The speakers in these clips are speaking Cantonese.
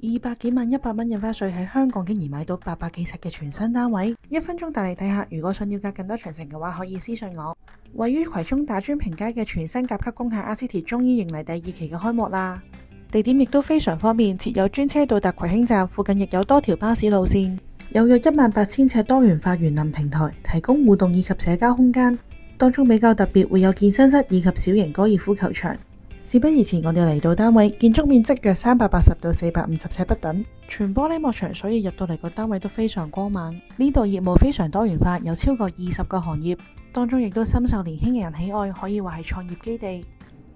200幾萬100蚊印花稅喺香港竟然買到800幾尺嘅全新單位，1分鐘帶你睇下。如果想了解更多詳情嘅話，可以私信我。位於葵涌打磚坪街嘅全新甲級工廈 R-City 終於迎嚟第2期嘅開幕啦！地點亦都非常方便，設有專車到達葵興站，附近亦有多條巴士路線，有約18000尺多元化園林平台，提供互動以及社交空間。當中比較特別會有健身室以及小型高爾夫球場。事不宜遲，我哋嚟到單位，建築面積約380到450尺不等，全玻璃幕牆，所以入到嚟個單位都非常光猛。呢度業務非常多元化，有超過20個行業，當中亦都深受年輕人喜愛，可以話係創業基地。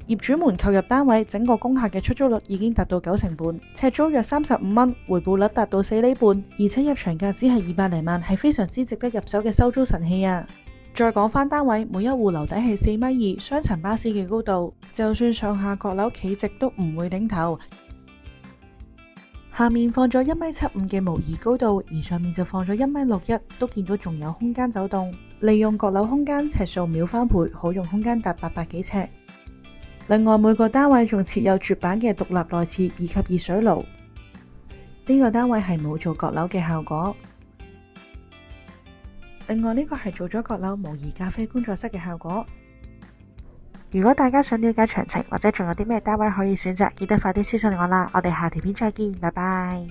業主們購入單位，整個工廈嘅出租率已經達到90%半，尺租約35蚊，回報率達到4厘半，而且入場價只係200零萬，係非常之值得入手嘅收租神器啊！再講返單位，每一戶樓底係4.2米，雙層巴士嘅高度，就算上下閣樓企直都唔會頂頭。下面放咗1.75米嘅模擬高度，而上面就放咗1.61米，都見到仲有空間走動。利用閣樓空間，尺數秒翻倍，可用空間達800幾尺。另外每個單位仲設有絕版嘅獨立內廁以及熱水爐。呢個單位係冇做閣樓嘅效果。另外呢個係做咗閣樓模擬咖啡工作室嘅效果。如果大家想了解詳情或者仲有啲咩單位可以選擇，記得快啲私信我啦。我哋下條片再見，拜拜。